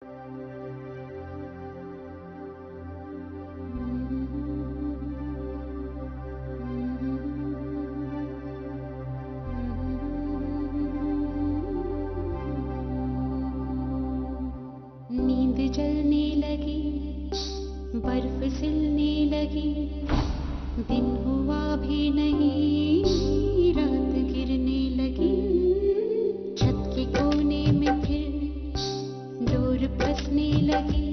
नींद जलने लगी, बर्फ सिलने लगी, दिन हुआ भी नहीं, रात गिरने लगी। छत के कोने में फिर डोर फंसने लगी,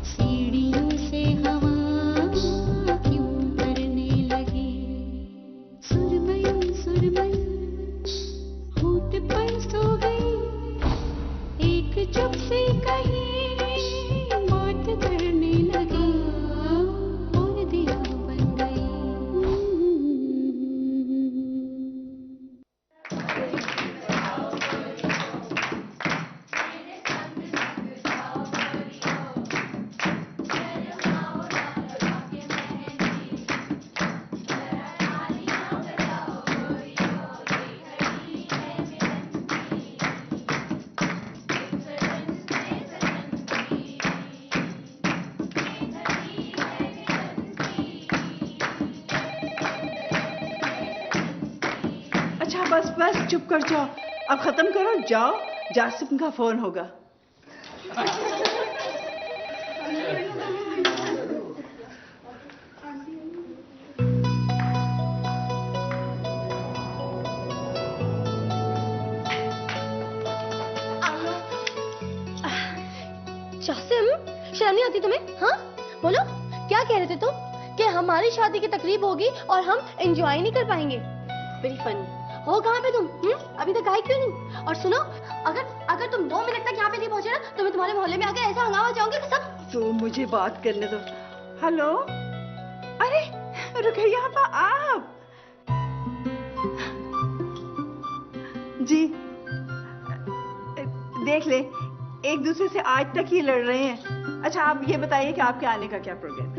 सीढ़ियों से हवा क्यों करने लगी। सुरमई सुरमई होठ पर सो गई, एक चुप से कहीं बात करने लगी, और दिया बन गई। अच्छा बस बस चुप कर जाओ, अब खत्म करो, जाओ, जासिम का फोन होगा। जासिम, शर्म नहीं आती तुम्हें? हाँ बोलो, क्या कह रहे थे तुम कि हमारी शादी की तकरीब होगी और हम एंजॉय नहीं कर पाएंगे? Very funny. हो कहाँ पे तुम? अभी तक आए क्यों नहीं? और सुनो, अगर तुम 2 मिनट तक यहाँ पे नहीं पहुंचे ना तो मैं तुम्हारे मोहल्ले में आके ऐसा हंगामा चाहूंगी कि सब। तो मुझे बात करने दो। हेलो, अरे रुकैया आपा, आप जी देख ले, एक दूसरे से आज तक ही लड़ रहे हैं। अच्छा आप ये बताइए कि आपके आने का क्या प्रोग्राम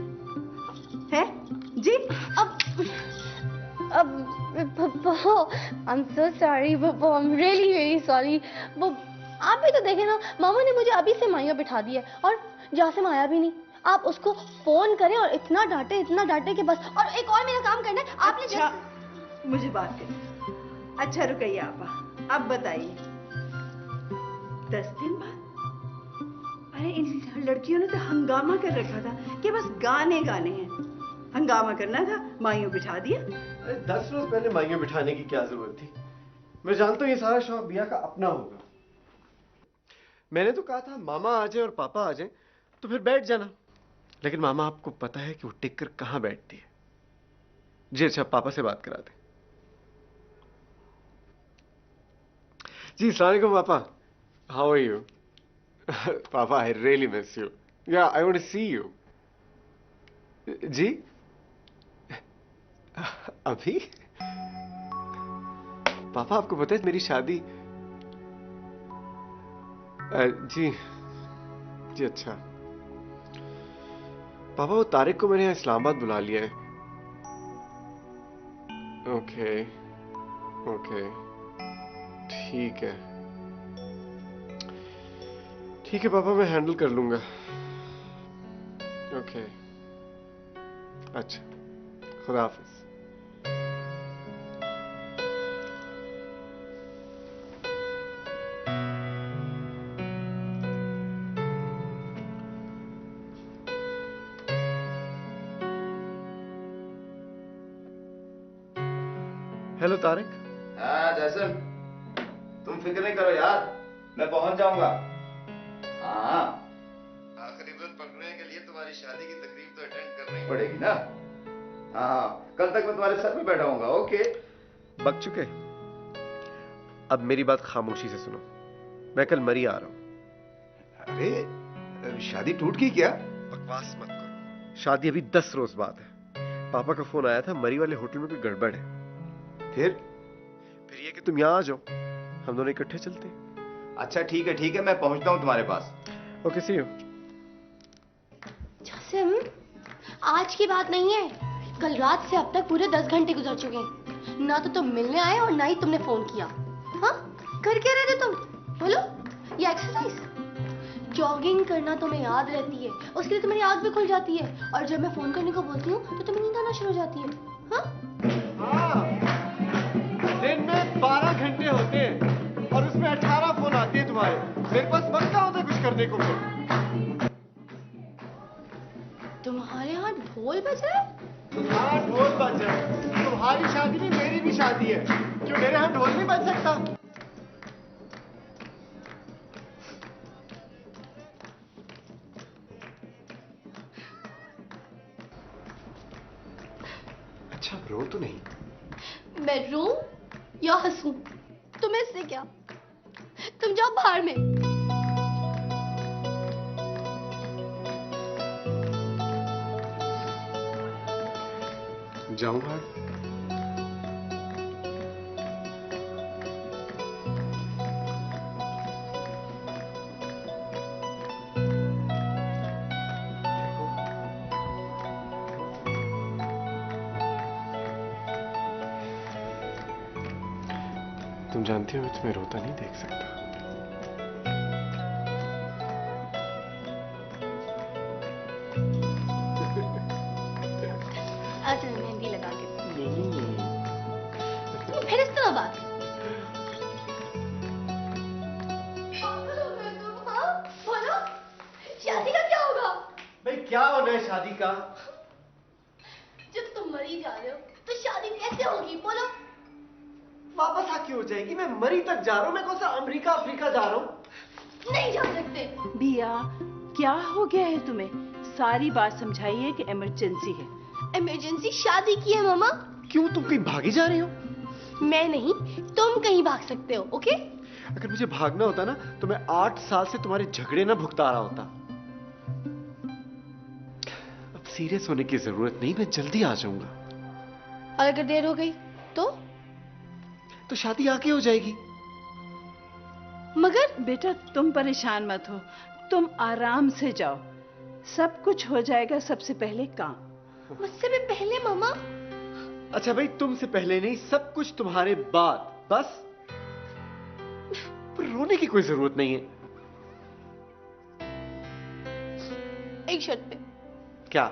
है जी? अब I am so sorry, I am really really sorry. वो आप भी तो देखे ना, मामा ने मुझे अभी से माइया बिठा दिया है और जासिम आया भी नहीं। आप उसको फोन करें और इतना डांटे कि बस। और एक और मेरा काम करना है आपने। अच्छा मुझे बात करें। अच्छा रुकैया आपा, अब बताइए 10 दिन बाद? अरे इन लड़कियों ने तो हंगामा कर रखा था कि बस गाने गाने हैं। हंगामा करना था, माइयों बिठा दिया। 10 रोज पहले माइयों बिठाने की क्या जरूरत थी? मैं जानता हूँ ये सारा शौक बिया का अपना होगा। मैंने तो कहा था मामा आ जाए और पापा आ जाए तो फिर बैठ जाना, लेकिन मामा आपको पता है कि वो टिक कर कहां बैठती है। जी अच्छा, पापा से बात करा दे। जी अस्सलाम वालेकुम पापा, हाउ आर यू? पापा आई रियली मिस यू, या I want to see you. जी अभी? पापा आपको पता है मेरी शादी? जी जी अच्छा पापा, वो तारिक को मैंने यहाँ इस्लामाबाद बुला लिया है। ओके ओके ठीक है ठीक है पापा, मैं हैंडल कर लूंगा। ओके अच्छा, खुदा हाफिज। हेलो तारिक। हाँ जैसन, तुम फिक्र नहीं करो यार, मैं पहुंच जाऊंगा। हाँ आखिरी व्रत पकड़ने के लिए तुम्हारी शादी की तकरीब तो अटेंड करनी ही पड़ेगी ना। हाँ कल तक मैं तुम्हारे सर पे बैठा हूंगा। ओके बक चुके, अब मेरी बात खामोशी से सुनो। मैं कल मरी आ रहा हूं। अरे शादी टूट गई क्या? बकवास मत करो, शादी अभी 10 रोज बाद है। पापा का फोन आया था, मरी वाले होटल में कोई गड़बड़ है। फिर ये कि तुम यहाँ आ जाओ, हम दोनों इकट्ठे चलते हैं। अच्छा ठीक है, मैं पहुंचता हूँ तुम्हारे पास। Okay see you. जासिम, आज की बात नहीं है, कल रात से अब तक पूरे 10 घंटे गुजर चुके हैं। ना तो तुम मिलने आए और ना ही तुमने फोन किया। हाँ कर क्या रहे थे तुम? बोलो, ये एक्सरसाइज जॉगिंग करना तुम्हें याद रहती है, उसके लिए तुम्हारी आँख भी खुल जाती है, और जब मैं फोन करने को बोलती हूँ तो तुम्हें नींद आना शुरू हो जाती है। हाँ, दिन में 12 घंटे होते हैं और उसमें 18 फोन आते हैं तुम्हारे। मेरे पास वक्त कहाँ होता है कुछ करने को। तुम्हारे यहाँ ढोल बज रहा है? हाँ, ढोल बज रहा है। तुम्हारी शादी नहीं, मेरी भी शादी है। क्यों मेरे यहाँ ढोल नहीं बज सकता? अच्छा, रो तो नहीं? मैं रो या हंसूं, तुम्हें इससे क्या? तुम जाओ बाहर में। जाऊं बाहर? तुम जानती हो मैं तुम्हें रोता नहीं देख सकता। अच्छा, मेहंदी लगा के फिर इस तरह बात। बोलो, शादी का क्या होगा? भाई क्या होना है शादी का? जब तुम मरी जा रहे हो तो शादी कैसे होगी? बोलो। वापस आके हो जाएगी। मैं मरी तक जा रहा हूँ। मैं कौन सा अमेरिका अफ्रीका जा रहा हूँ? नहीं जा सकते। बिया, क्या हो गया है तुम्हें? सारी बात समझाइए कि इमरजेंसी है। इमरजेंसी शादी की है मामा। क्यों, तुम कहीं भागी जा रही हो? मैं नहीं, तुम कहीं भाग सकते हो। ओके? अगर मुझे भागना होता ना तो मैं 8 साल से तुम्हारे झगड़े ना भुगता रहा होता। अब सीरियस होने की जरूरत नहीं, मैं जल्दी आ जाऊंगा। और अगर देर हो गई तो शादी आके हो जाएगी। मगर बेटा तुम परेशान मत हो, तुम आराम से जाओ, सब कुछ हो जाएगा। सबसे पहले काम। मुझसे भी पहले मामा। अच्छा भाई, तुमसे पहले नहीं, सब कुछ तुम्हारे बाद। बस पर रोने की कोई जरूरत नहीं है। एक शर्त पे। क्या?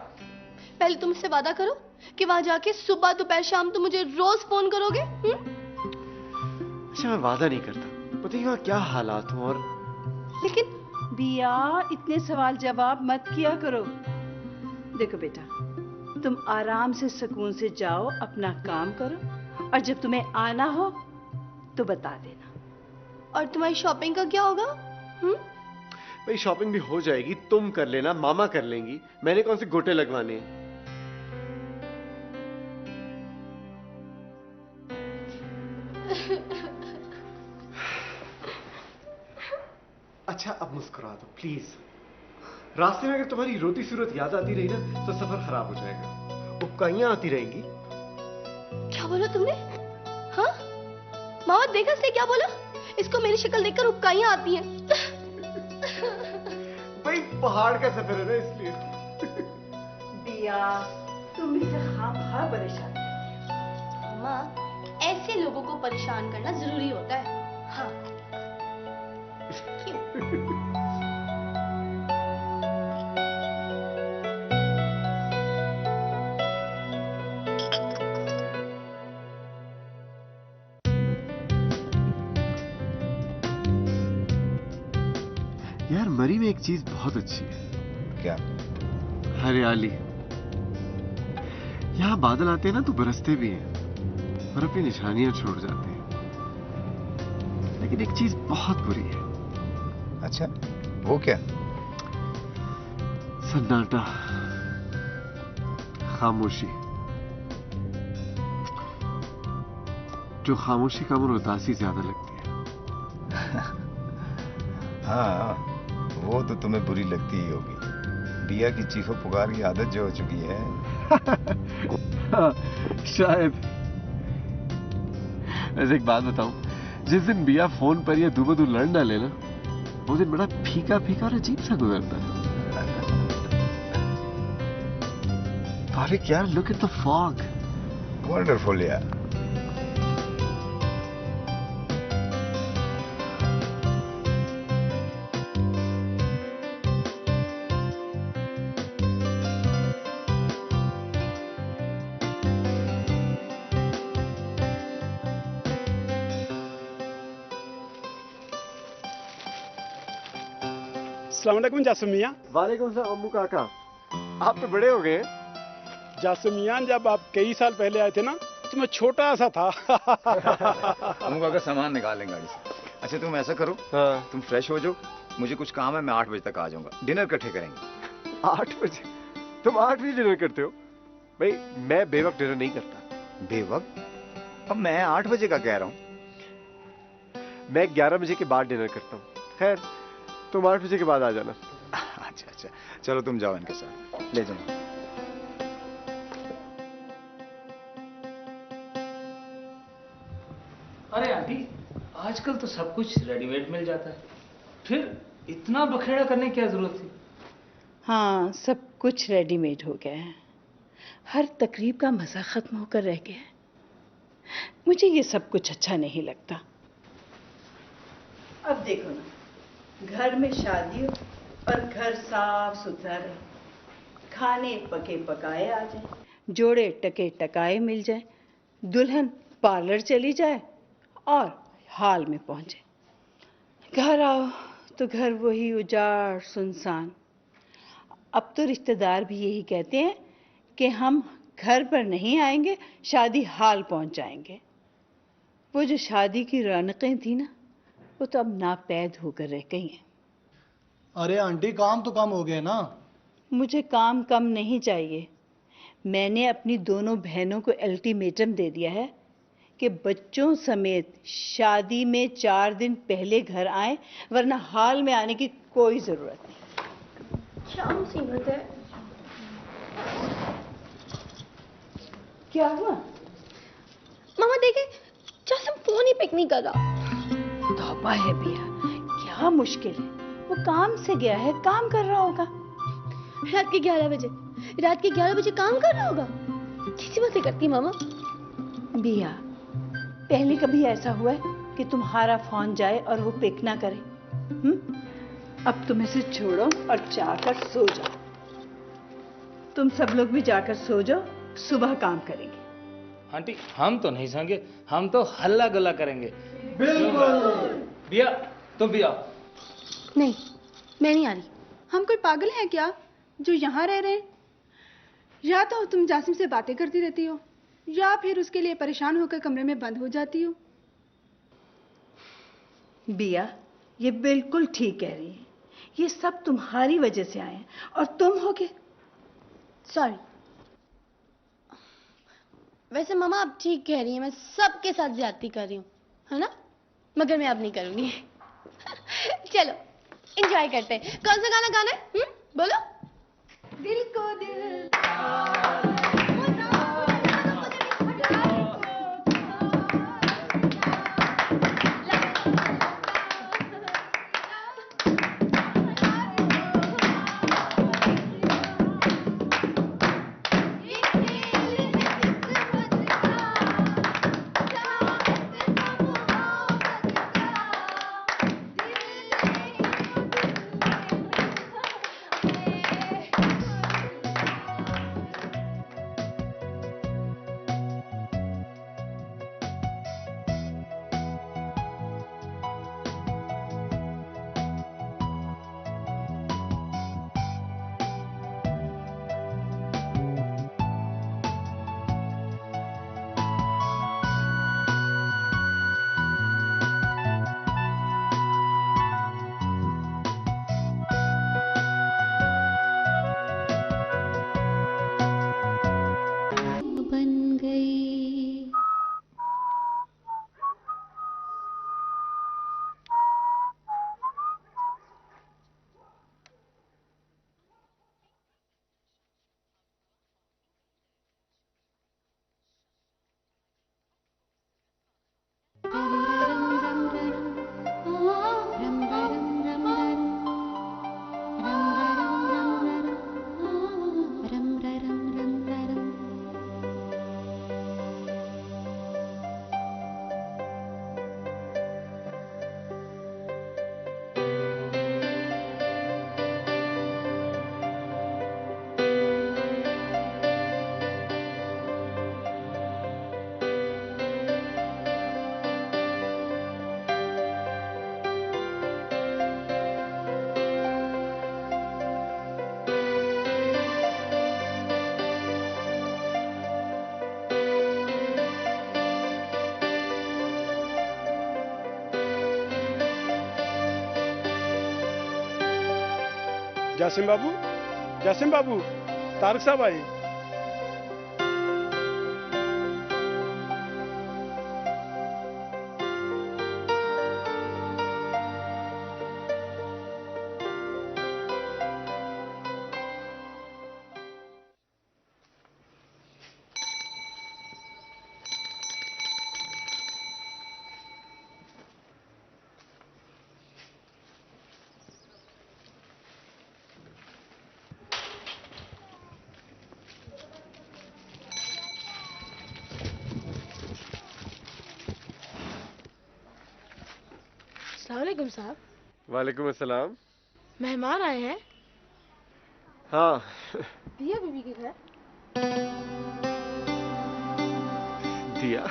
पहले तुम मुझसे वादा करो कि वहां जाके सुबह दोपहर शाम तुम मुझे रोज फोन करोगे। अच्छा, मैं वादा नहीं करता, पता ही वहां क्या हालात हो। और लेकिन बिया, इतने सवाल जवाब मत किया करो। देखो बेटा, तुम आराम से सुकून से जाओ, अपना काम करो, और जब तुम्हें आना हो तो बता देना। और तुम्हारी शॉपिंग का क्या होगा? भाई शॉपिंग भी हो जाएगी, तुम कर लेना, मामा कर लेंगी। मैंने कौन से गोटे लगवाने हैं? अच्छा अब मुस्कुरा दो प्लीज। रास्ते में अगर तुम्हारी रोती सूरत याद आती रही ना तो सफर खराब हो जाएगा। उपकाइयां आती रहेंगी। क्या बोला तुमने? हाँ मामा, देखा इसने क्या बोला? इसको मेरी शक्ल देखकर उपकाइयां आती हैं। भाई पहाड़ का सफर है ना, इसलिए। बिया, तुम इसे खामखा परेशान। मामा, ऐसे लोगों को परेशान करना जरूरी होता है। हाँ क्यों? यार मरी में एक चीज बहुत अच्छी है। क्या? हरियाली। यहाँ बादल आते हैं ना तो बरसते भी हैं और अपनी निशानियां छोड़ जाते हैं। लेकिन एक चीज बहुत बुरी है। अच्छा, वो क्या? सन्नाटा, खामोशी। जो खामोशी का मन उदासी ज्यादा लगती है। हाँ, वो तो तुम्हें बुरी लगती ही होगी। बिया की चीखो पुकार की आदत जो हो चुकी है। शायद। वैसे एक बात बताऊं, जिस दिन बिया फोन पर या दूबदू लड़ ना लेना, वो दिन बड़ा फीका फीका और अजीब सा गुजरता है। तारिक यार, look at the fog. Wonderful यार। अस्सलाम वालेकुम जासू मियाँ। वालेकुम सलाम अम्मू काका, आप तो बड़े हो गए हैं। जासू मियाँ, जब आप कई साल पहले आए थे ना तो मैं छोटा सा था। अम्मू का सामान निकालें गाड़ी से। अच्छा तुम ऐसा करो, हाँ। तुम फ्रेश हो जाओ, मुझे कुछ काम है, मैं 8 बजे तक आ जाऊंगा, डिनर इकट्ठे करेंगे। 8 बजे? तुम 8 बजे डिनर करते हो? भाई मैं बेवक्त डिनर नहीं करता। बेवक्त? अब मैं 8 बजे का कह रहा हूँ। मैं 11 बजे के बाद डिनर करता हूँ। खैर तुम 8 बजे के बाद आ जाना। अच्छा अच्छा, चलो तुम जाओ इनके साथ, ले जाओ। अरे आंटी, आजकल तो सब कुछ रेडीमेड मिल जाता है, फिर इतना बखेड़ा करने की क्या जरूरत थी? हाँ, सब कुछ रेडीमेड हो गया है। हर तकरीब का मजा खत्म होकर रह गया है। मुझे ये सब कुछ अच्छा नहीं लगता। अब देखो ना, घर में शादी हो और घर साफ सुथरा रहे, खाने पके पकाए आ जाए, जोड़े टके टकाए मिल जाए, दुल्हन पार्लर चली जाए और हाल में पहुंचे। घर आओ तो घर वही उजाड़ सुनसान। अब तो रिश्तेदार भी यही कहते हैं कि हम घर पर नहीं आएंगे, शादी हाल पहुंच जाएंगे। वो जो शादी की रौनकें थी ना, वो तो अब नापैद होकर रह गई हैं। अरे आंटी, काम तो कम हो गए ना। मुझे काम कम नहीं चाहिए। मैंने अपनी दोनों बहनों को अल्टीमेटम दे दिया है कि बच्चों समेत शादी में 4 दिन पहले घर आए, वरना हाल में आने की कोई जरूरत नहीं। क्या मुसीबत है? क्या हुआ? मामा देखे, जासम फोन ही पिक नहीं कर रहा। तौबा है बिया, क्या मुश्किल है? वो काम से गया है, काम कर रहा होगा। रात के 11 बजे, रात के 11 बजे काम कर रहा होगा? कैसी बातें करती मामा? बिया, पहले कभी ऐसा हुआ है कि तुम्हारा फोन जाए और वो पिक ना करे? अब तुम इसे छोड़ो और जाकर सो जाओ। तुम सब लोग भी जाकर सो जाओ, सुबह काम करेंगे। आंटी, हम तो नहीं सोएंगे, हम तो हल्ला गुल्ला करेंगे। बिल्कुल। बिया, तुम भी आओ। नहीं, मैं नहीं आ रही। हम कोई पागल हैं क्या जो यहाँ रह रहे हैं? या तो तुम जासिम से बातें करती रहती हो, या फिर उसके लिए परेशान होकर कमरे में बंद हो जाती हो। बिया, ये बिल्कुल ठीक कह रही है। ये सब तुम्हारी वजह से आए हैं और तुम होगे। सॉरी। वैसे मामा आप ठीक कह रही हैं, मैं सबके साथ ज्यादती कर रही हूँ, है ना? मगर मैं अब नहीं करूंगी। चलो एंजॉय करते हैं। कौन सा गाना गाना है? बोलो। दिल को दिल जासिम बाबू, जासिम बाबू, तारक साहब आए। अस्सलामुअलैकुम साहब। वालेकुम अस्सलाम। मेहमान आए हैं। हाँ। दिया बीबी के घर। दिया?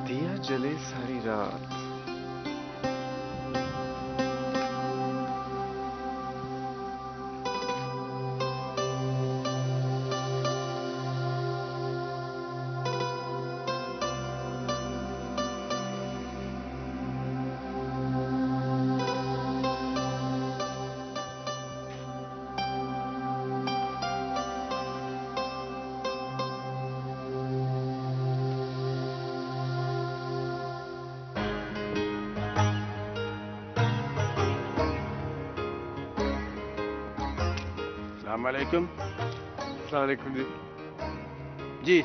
दिया जले सारी रात। वालेकुम। वालेकुम जी। जी।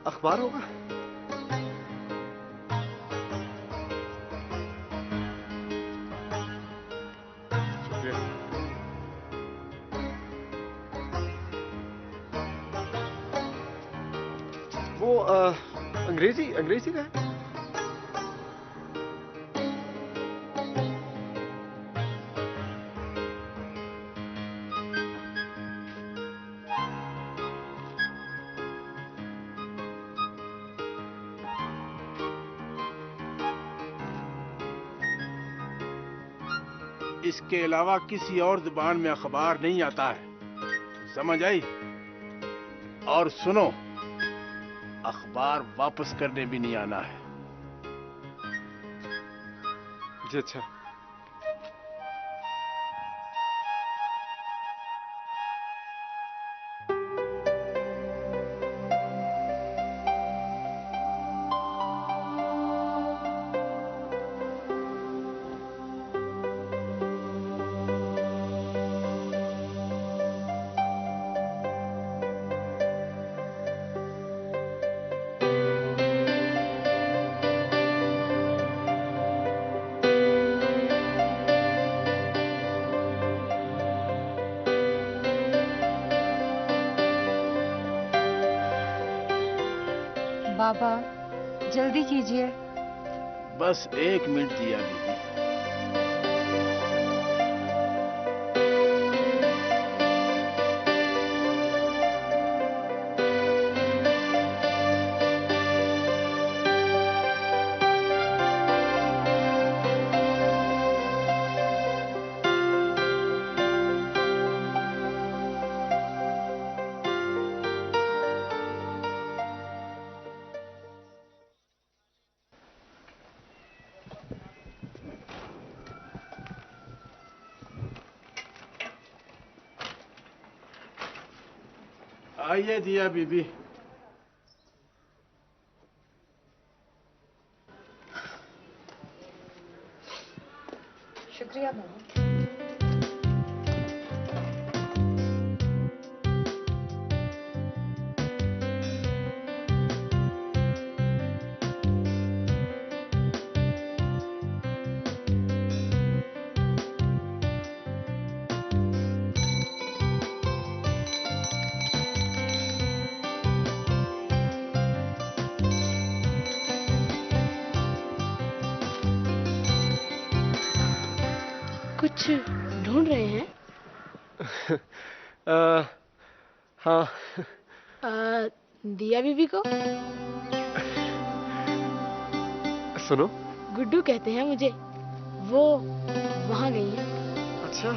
अखबार होगा? शुक्रिया। वो अंग्रेजी का है? इसके अलावा किसी और जुबान में अखबार नहीं आता है, समझ आई? और सुनो, अखबार वापस करने भी नहीं आना है। जी अच्छा। बाबा जल्दी कीजिए। बस 1 मिनट दिया बीबी। आइए दिया बीबी। शुक्रिया बाबा। कुछ ढूंढ रहे हैं? हाँ। दिया बीबी को? सुनो, गुड्डू कहते हैं मुझे, वो वहां गई है। अच्छा।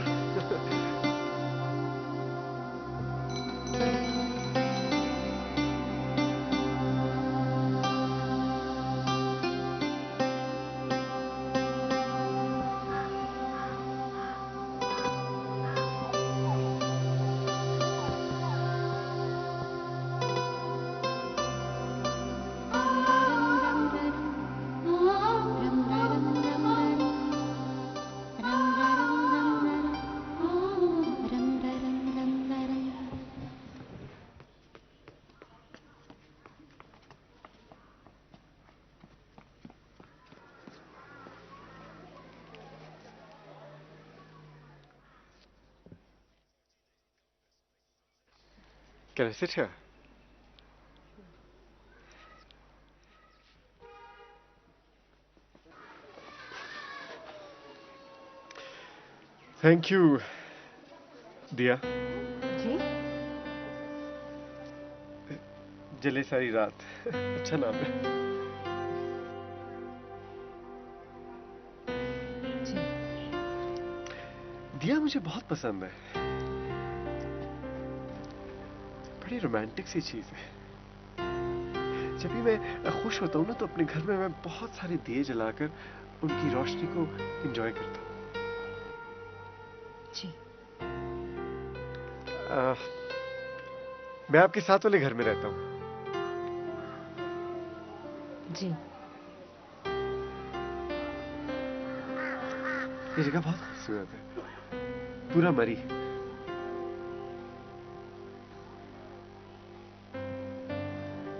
Can I sit here? Thank you, दिया। जी जले सारी रात। अच्छा नाम है। जी दिया मुझे बहुत पसंद है। बड़ी रोमांटिक सी चीज है। जब भी मैं खुश होता हूँ ना तो अपने घर में मैं बहुत सारे दिए जलाकर उनकी रोशनी को एंजॉय करता हूँ। जी मैं आपके साथ वाले घर में रहता हूँ। जी ये जगह बहुत खूबसूरत है, पूरा मरी।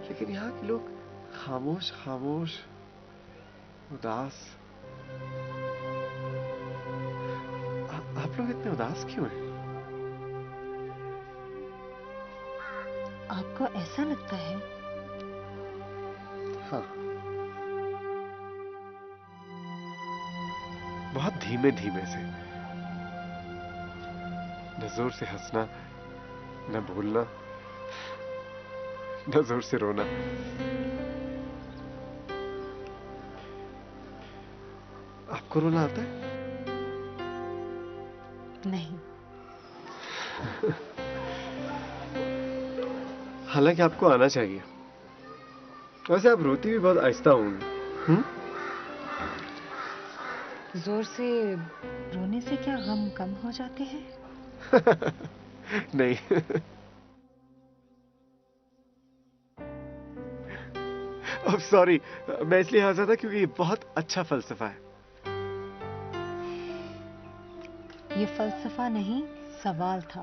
लेकिन यहाँ के लोग खामोश खामोश, उदास। आप लोग इतने उदास क्यों हैं? आपको ऐसा लगता है? हाँ, बहुत धीमे धीमे से। न जोर से हंसना, न भूलना, न जोर से रोना। आपको रोना आता है? नहीं। हालांकि आपको आना चाहिए। वैसे आप रोती भी बहुत आहिस्ता होंगी। जोर से रोने से क्या गम कम हो जाते हैं? नहीं। अब सॉरी, मैं इसलिए हंसा था क्योंकि ये बहुत अच्छा फलसफा है। ये फलसफा नहीं, सवाल था।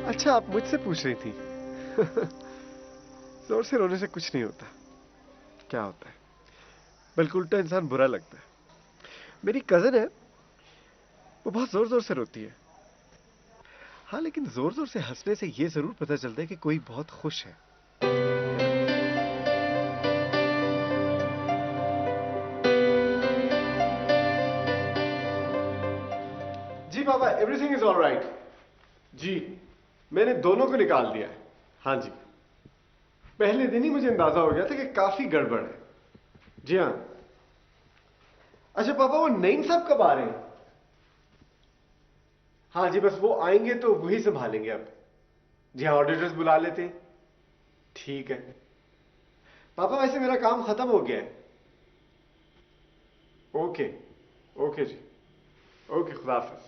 अच्छा, आप मुझसे पूछ रही थी। जोर से रोने से कुछ नहीं होता। क्या होता है? बल्कि उल्टा इंसान बुरा लगता है। मेरी कजन है, वो बहुत जोर जोर से रोती है। हाँ, लेकिन जोर जोर से हंसने से ये जरूर पता चलता है कि कोई बहुत खुश है। जी पापा, एवरीथिंग इज ऑल राइट। जी, मैंने दोनों को निकाल दिया है। हाँ जी, पहले दिन ही मुझे अंदाजा हो गया था कि काफी गड़बड़ है। जी हाँ। अच्छा पापा, वो नईम साहब कब आ रहे हैं? हाँ जी, बस वो आएंगे तो वही संभालेंगे अब। जी हाँ, ऑडिटर्स बुला लेते हैं। ठीक है पापा, वैसे मेरा काम खत्म हो गया है। ओके ओके जी, ओके, खुदा हाफिज।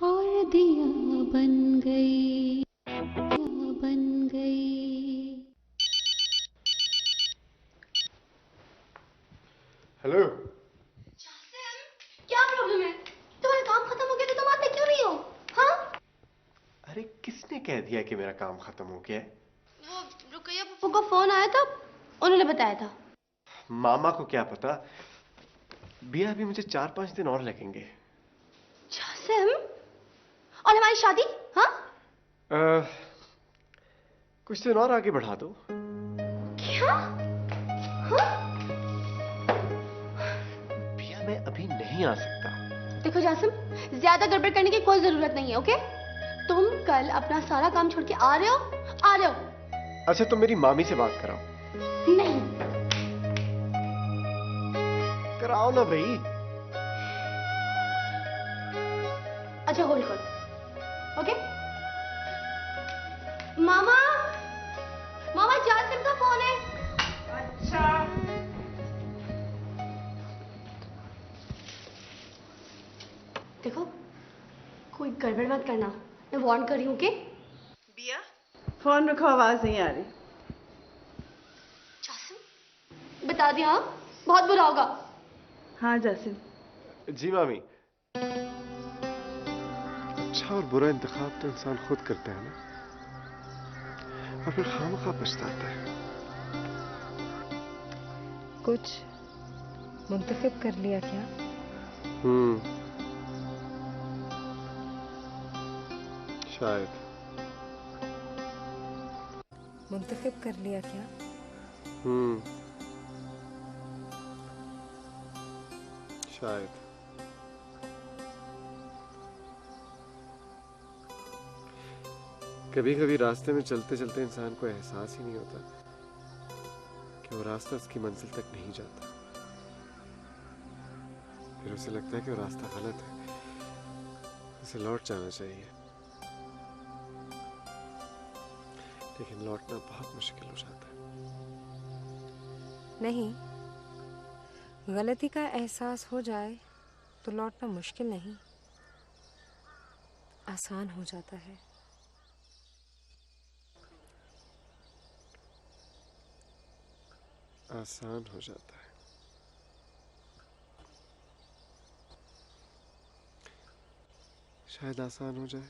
और दिया बन गई, बन गई। हेलो। क्या प्रॉब्लम है? तुम्हारा काम खत्म हो गया तो तुम आते क्यों नहीं हो? हाँ? अरे किसने कह दिया कि मेरा काम खत्म हो गया है? वो रुकैया पप्पू का फोन आया था, उन्होंने बताया था। मामा को क्या पता। बिया अभी मुझे 4-5 दिन और लगेंगे। जासिम, और हमारी शादी? हाँ? कुछ दिन और आगे बढ़ा दो। क्या? हाँ? बिया मैं अभी नहीं आ सकता। देखो जासिम, ज्यादा गड़बड़ करने की कोई जरूरत नहीं है, ओके? तुम कल अपना सारा काम छोड़ के आ रहे हो? आ रहे हो? अच्छा, तुम मेरी मामी से बात कराओ। नहीं। कराओ ना भाई। अच्छा, होल्ड करो, ओके? मामा, मामा, जासिम का फोन है। अच्छा, देखो, कोई गड़बड़ मत करना, मैं वार्न कर रही हूँ, ओके? बिया, फोन रखो, आवाज नहीं आ रही। जासिम, बता दिया, हाँ? बहुत बुरा होगा। हाँ जासिम। जी मामी। अच्छा और बुरा इंतखाब तो इंसान खुद करता है ना, और फिर खामखा पछताता है। कुछ मुंतखब कर लिया क्या? शायद। मुंतखब कर लिया क्या? शायद। कभी कभी रास्ते में चलते चलते इंसान को एहसास ही नहीं होता कि वो रास्ता उसकी मंजिल तक नहीं जाता। फिर उसे लगता है कि वो रास्ता गलत है, उसे लौट जाना चाहिए। लेकिन लौटना बहुत मुश्किल हो जाता है। नहीं, गलती का एहसास हो जाए तो लौटना मुश्किल नहीं, आसान हो जाता है। आसान हो जाता है। शायद आसान हो जाए।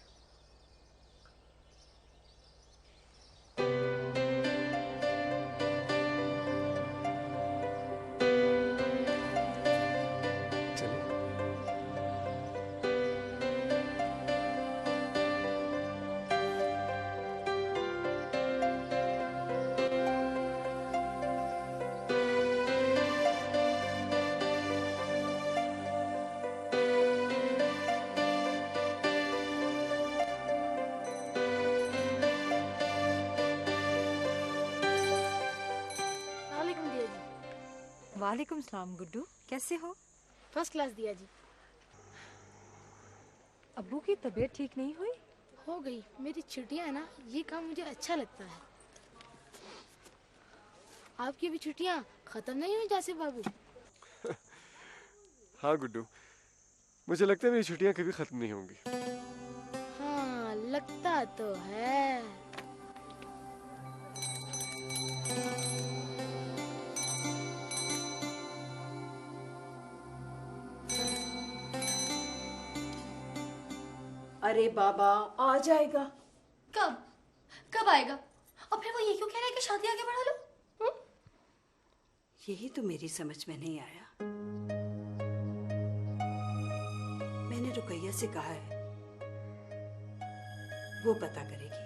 वालेकुम सलाम गुड्डू, कैसे हो? फर्स्ट क्लास दिया जी। अब्बू की तबीयत ठीक नहीं हुई? हो गई, मेरी छुट्टियां है ना, ये काम मुझे अच्छा लगता है। आपकी भी छुट्टियां खत्म नहीं हुई जासिफ बाबू? हाँ गुड्डू, मुझे लगता है मेरी छुट्टियां कभी खत्म नहीं होंगी। हाँ, लगता तो है। अरे बाबा आ जाएगा। कब कब आएगा? और फिर वो ये क्यों कह रहा है कि शादी आगे बढ़ा लो? यही तो मेरी समझ में नहीं आया। मैंने रुकैया से कहा है, वो पता करेगी।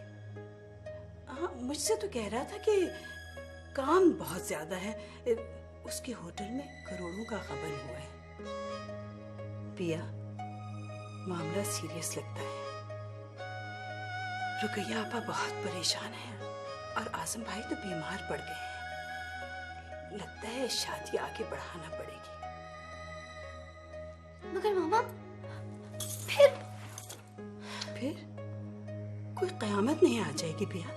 हाँ, मुझसे तो कह रहा था कि काम बहुत ज्यादा है, उसके होटल में करोड़ों का खबर हुआ है। पिया, मामला सीरियस लगता है। रुकैया आपा बहुत परेशान है और आजम भाई तो बीमार पड़ गए हैं। लगता है शादी आगे बढ़ाना पड़ेगी। मगर मामा, फिर कोई कयामत नहीं आ जाएगी पिया।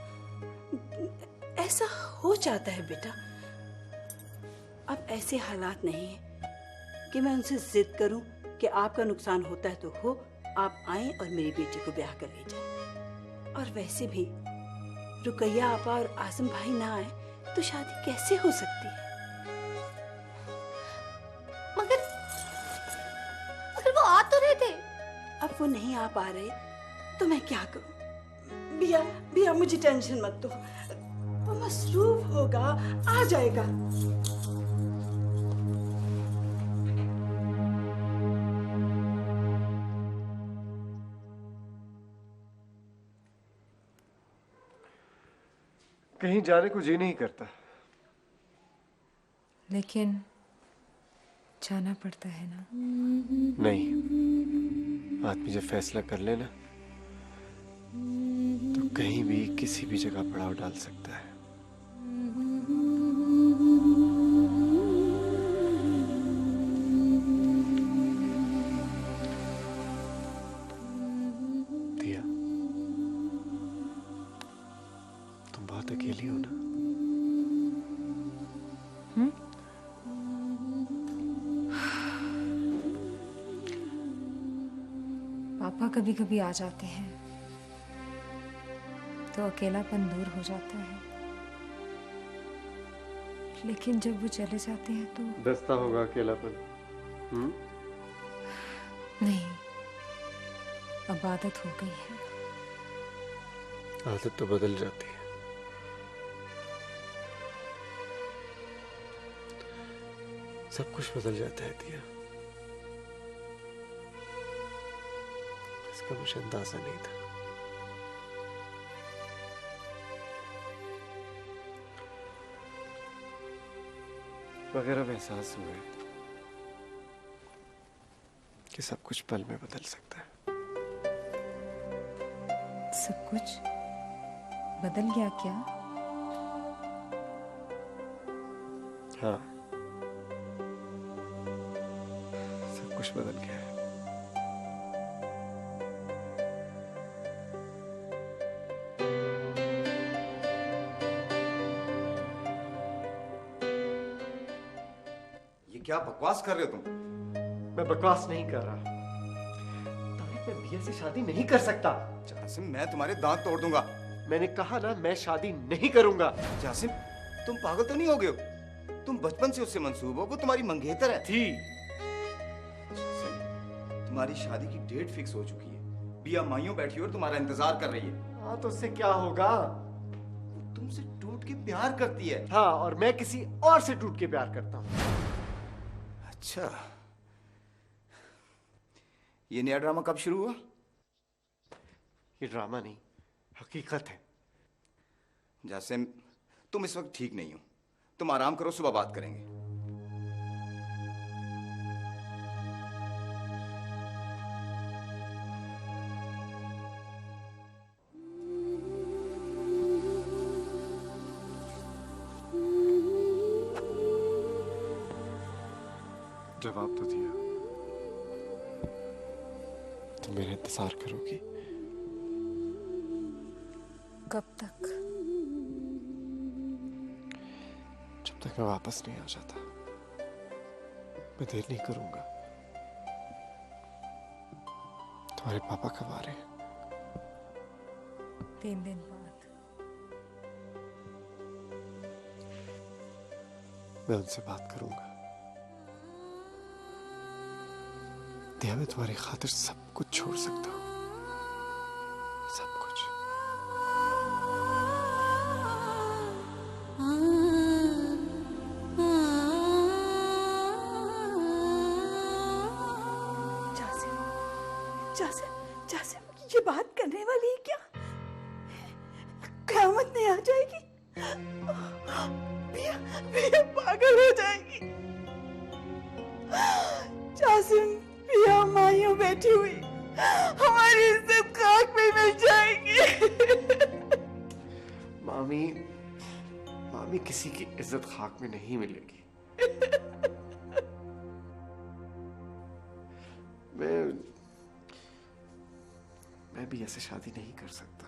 ऐसा हो जाता है बेटा। अब ऐसे हालात नहीं है कि मैं उनसे जिद करूं कि आपका नुकसान होता है तो हो, आप आएं और मेरी बेटी को ब्याह कर ले जाएं। और वैसे भी रुकैया आपा और आजम भाई ना आए तो शादी कैसे हो सकती है? मगर वो आ तो रहे थे। अब वो नहीं आ पा रहे तो मैं क्या करूं? बिया बिया, मुझे टेंशन मत दो, वो मसरूफ होगा, आ जाएगा। कहीं जाने को जी नहीं करता, लेकिन जाना पड़ता है ना। नहीं, आदमी जब फैसला कर लेना तो कहीं भी किसी भी जगह पड़ाव डाल सकता है। दिया, तुम बहुत अकेली हो ना? पापा कभी कभी आ जाते हैं तो अकेलापन दूर हो जाता है, लेकिन जब वो चले जाते हैं तो दस्ता होगा अकेलापन। नहीं, अब आदत हो गई है। आदत तो बदल जाती है। सब कुछ बदल जाता है दिया, इसका मुझे अंदाजा नहीं था। मगर अब एहसास हुआ है कि सब कुछ पल में बदल सकता है। सब कुछ बदल गया क्या? हाँ, सब कुछ बदल गया है। ये क्या बकवास कर रहे हो तुम? मैं बकवास नहीं कर रहा। तारिक, मैं बिया से शादी नहीं कर सकता। जासिम, मैं तुम्हारे दांत तोड़ दूंगा। मैंने कहा ना, मैं शादी नहीं करूंगा। जासिम, तुम पागल तो नहीं हो गए हो? तुम बचपन से उससे मंसूब हो, वो तुम्हारी मंगेतर है। थी। जासिम, तुम्हारी शादी की डेट फिक्स हो चुकी है। बिया माइयों बैठी और तुम्हारा इंतजार कर रही है। हाँ, तो उससे क्या होगा? वो तुमसे टूट के प्यार करती है। हाँ, और मैं किसी और से टूट के प्यार करता हूँ। अच्छा, ये नया ड्रामा कब शुरू हुआ? ये ड्रामा नहीं, हकीकत है। जासिम, तुम इस वक्त ठीक नहीं हो। तुम आराम करो, सुबह बात करेंगे। जवाब तो दिया। तुम मेरा इंतजार करोगी? कब तक? जब तक मैं वापस नहीं आ जाता। मैं देर नहीं करूंगा। तुम्हारे पापा कब आ रहे हैं? 3 दिन बाद। मैं उनसे बात करूंगा। दिया, मैं तुम्हारी खातिर सब कुछ छोड़ सकता हूँ, सब कुछ। जासिम, जासिम, जासिम, ये बात करने वाली है क्या? क़यामत नहीं आ जाएगी? बिया, बिया पागल हो जाएगी। जासिम, बिया मायूं बैठी हुई, हमारी इज्जत खाक में मिल जाएगी। मामी, मामी किसी की इज्जत खाक में नहीं मिलेगी। मैं भी ऐसे शादी नहीं कर सकता।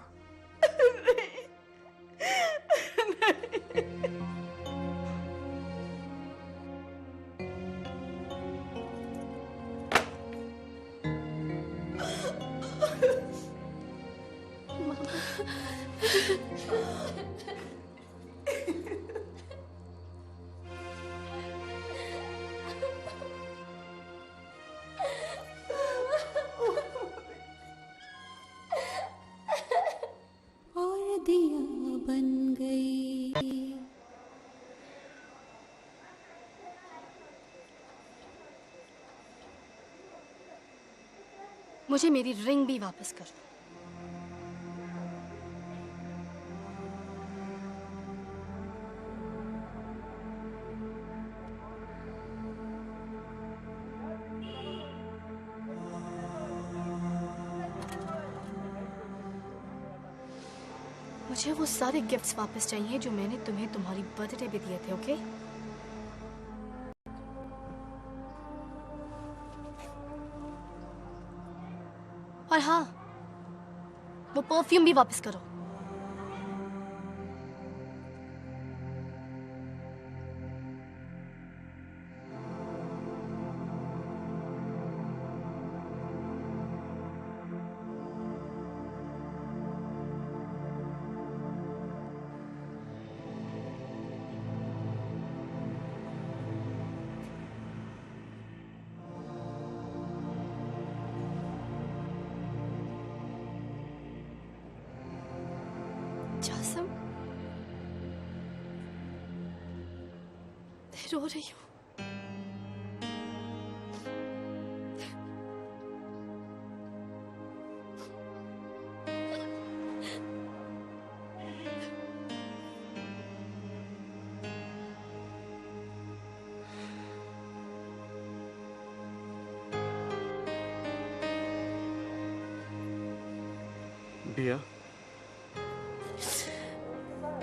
और दिया बन गई। मुझे मेरी रिंग भी वापस कर दो। मुझे वो सारे गिफ्ट्स वापस चाहिए जो मैंने तुम्हें तुम्हारी बर्थडे पे दिए थे, ओके? और हाँ, वो परफ्यूम भी वापस करो। जासिम, मैं रो रही हूँ। बिया,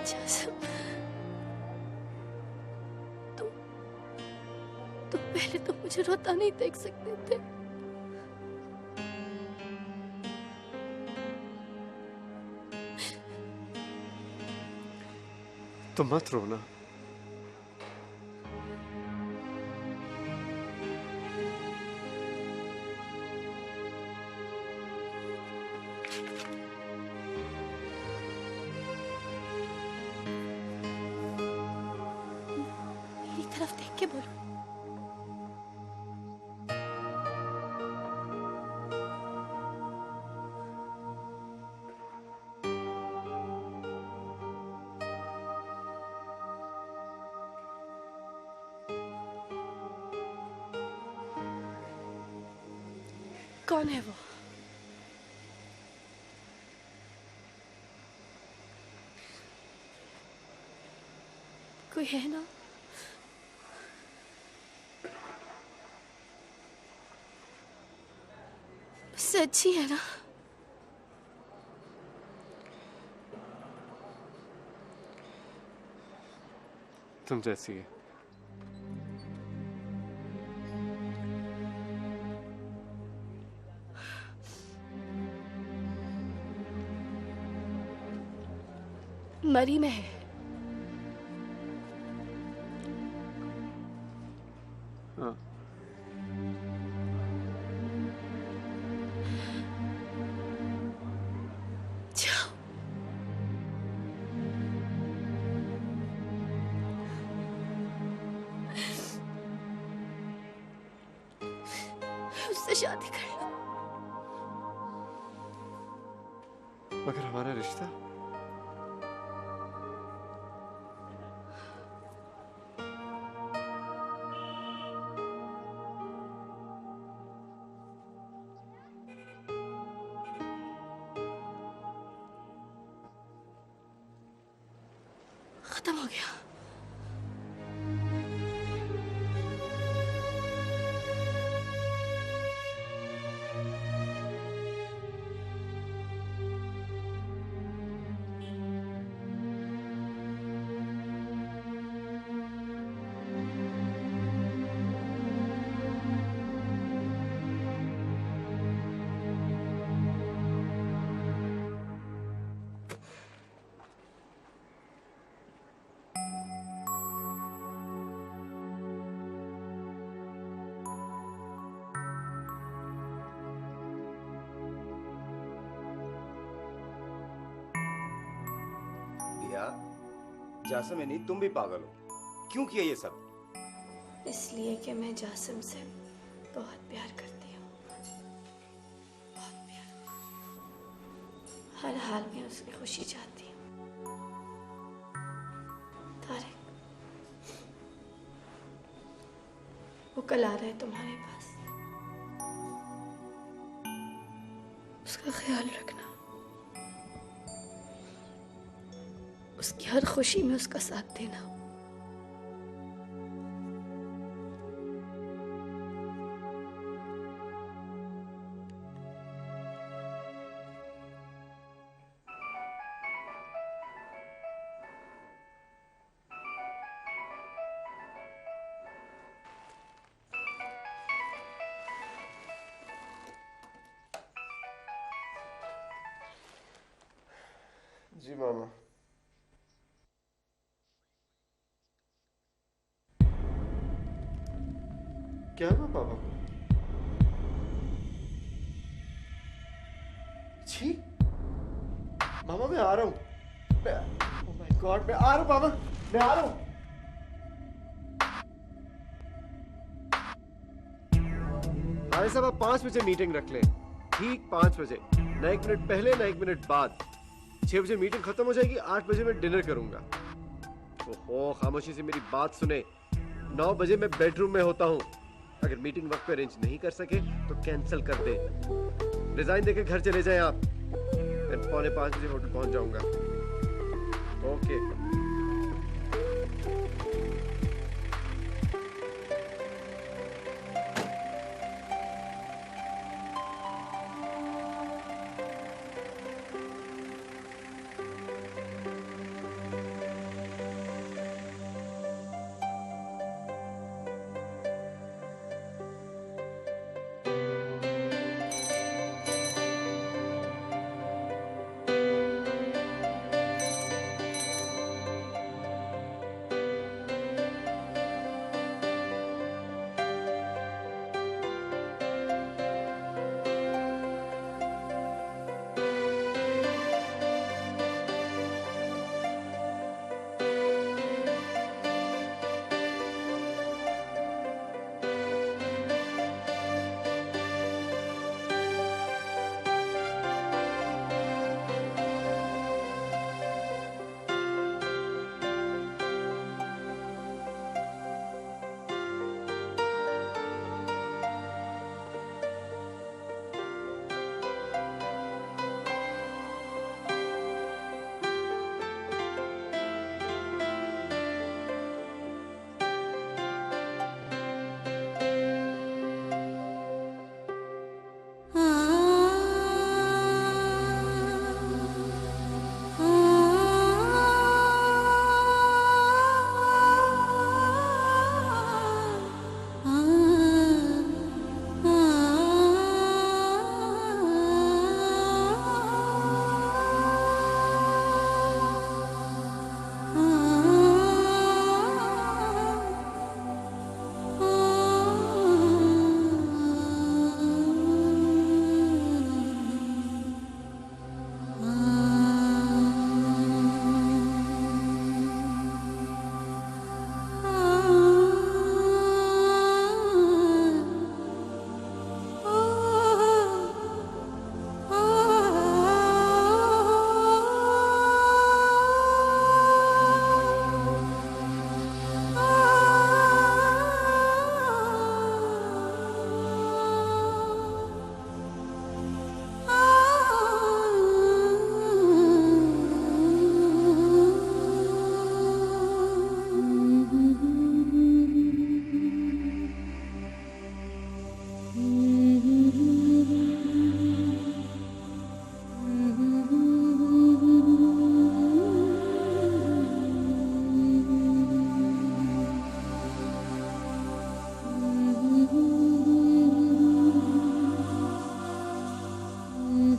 जासिम, तुम पहले तो मुझे रोता नहीं देख सकते थे। तो मत रोना। मेरी तरफ देख के बोलो। कौन है वो? कोई है ना? मुझसे अच्छी है ना? तुम जैसी है। मरी में है। हाँ। जाओ। उससे शादी कर लो। मगर हमारा रिश्ता? खत्म हो गया। जासिम नहीं, तुम भी पागल हो। क्यों किया ये सब? इसलिए कि मैं जासिम से बहुत प्यार करती हूँ, बहुत प्यार। हर हाल में उसकी खुशी चाहती हूँ। तारिक, वो कल आ रहा है तुम्हारे पास। उसका ख्याल रखना। उसकी हर खुशी में उसका साथ देना। जी मामा। क्या हुआ पापा को? छी, मामा मैं आ रहा हूँ। ओह माय गॉड, मैं आ रहा हूँ पापा, मैं आ रहा हूँ। भाई साहब आप 5 बजे मीटिंग रख लें, ठीक 5 बजे, ना 1 मिनट पहले ना 1 मिनट बाद। 6 बजे मीटिंग खत्म हो जाएगी, 8 बजे मैं डिनर करूंगा। ओहो, खामोशी से मेरी बात सुने। 9 बजे मैं बेडरूम में होता हूँ। अगर मीटिंग वक्त पे अरेंज नहीं कर सके तो कैंसिल कर दे। रिजाइन देके घर चले जाएं आप। मैं 4:45 बजे होटल पहुंच जाऊंगा। ओके।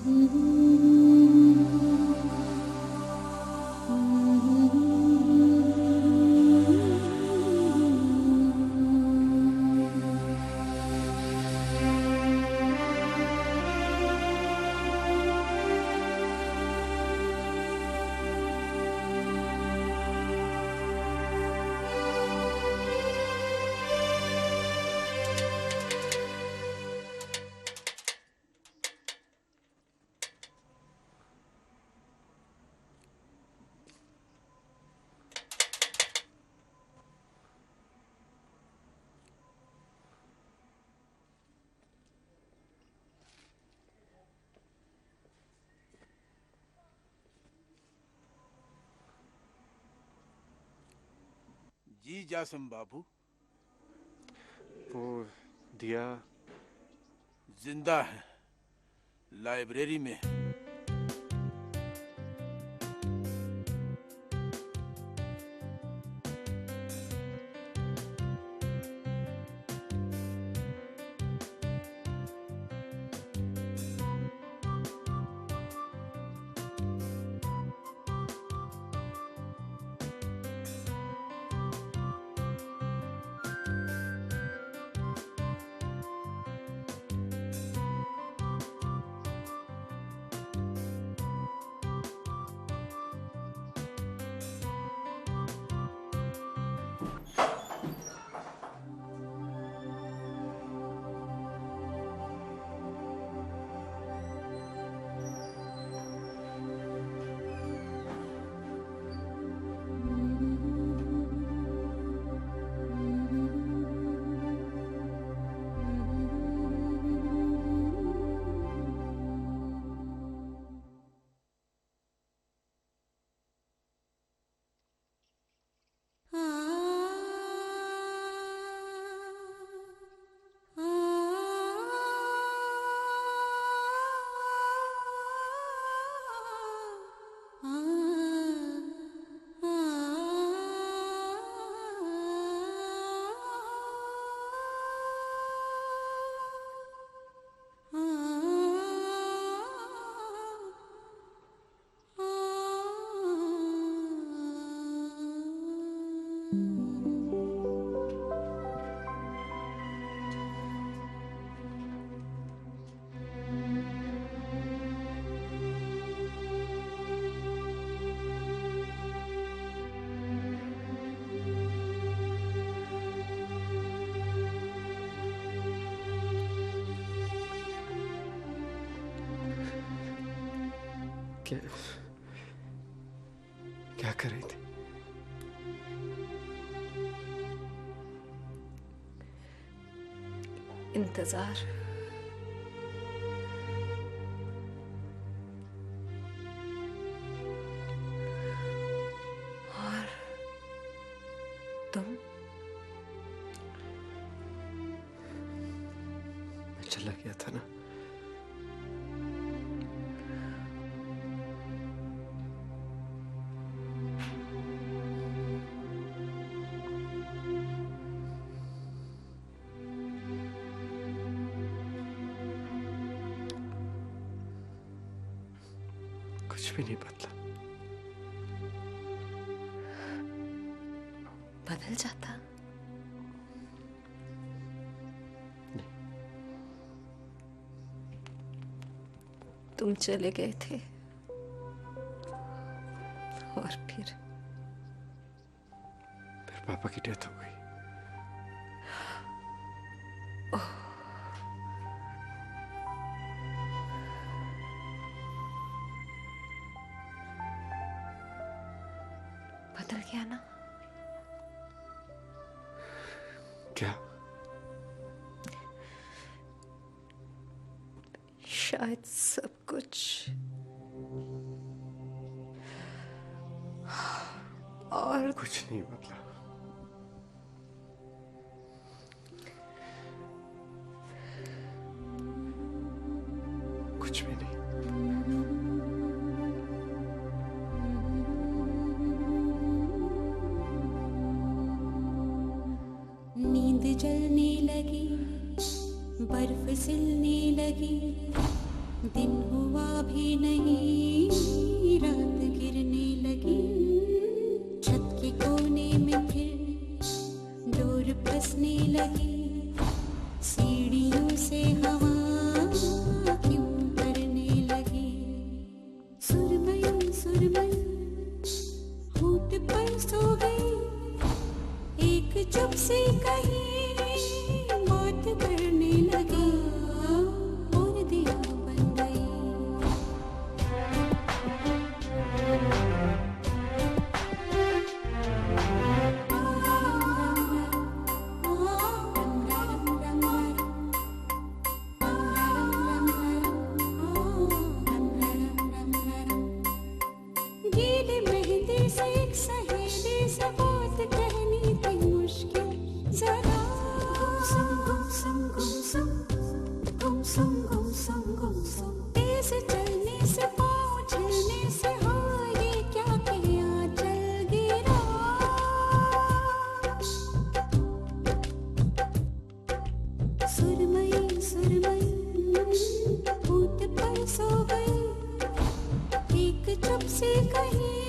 जी जासिम बाबू। वो दिया जिंदा है, लाइब्रेरी में है। क्या कर रही थी? इंतजार। और तुम? मैं चला गया था ना। कुछ भी नहीं बदला। बदल जाता? नहीं। तुम चले गए थे और फिर पापा की डेथ हो गई। बदल गया ना? क्या? शायद सब कुछ और कुछ नहीं बदला। कुछ भी नहीं। नींद जलने लगी, बर्फ सिलने लगी, दिन हुआ भी नहीं, रात गिरने लगी, छत के कोने में फिर डोर फंसने लगी, सीढ़ियों से हवा क्यों करने लगी, सुरमई सुरमई होठ पर सो गई, एक चुप सी कहीं बात करने लगी, और दिया बन गई। गीली मेहंदी से एक सहेली से बात कहनी थी मुश्किल जरा, गुमसुम गुमसुम गुमसुम गुमसुम गुमसुम गुमसुम, तेज चलने से पाँव चलने से हाँ ये क्या किया चल गिरा, सुरमई सुरमई होठ पर सो गई, एक चुप सी कहीं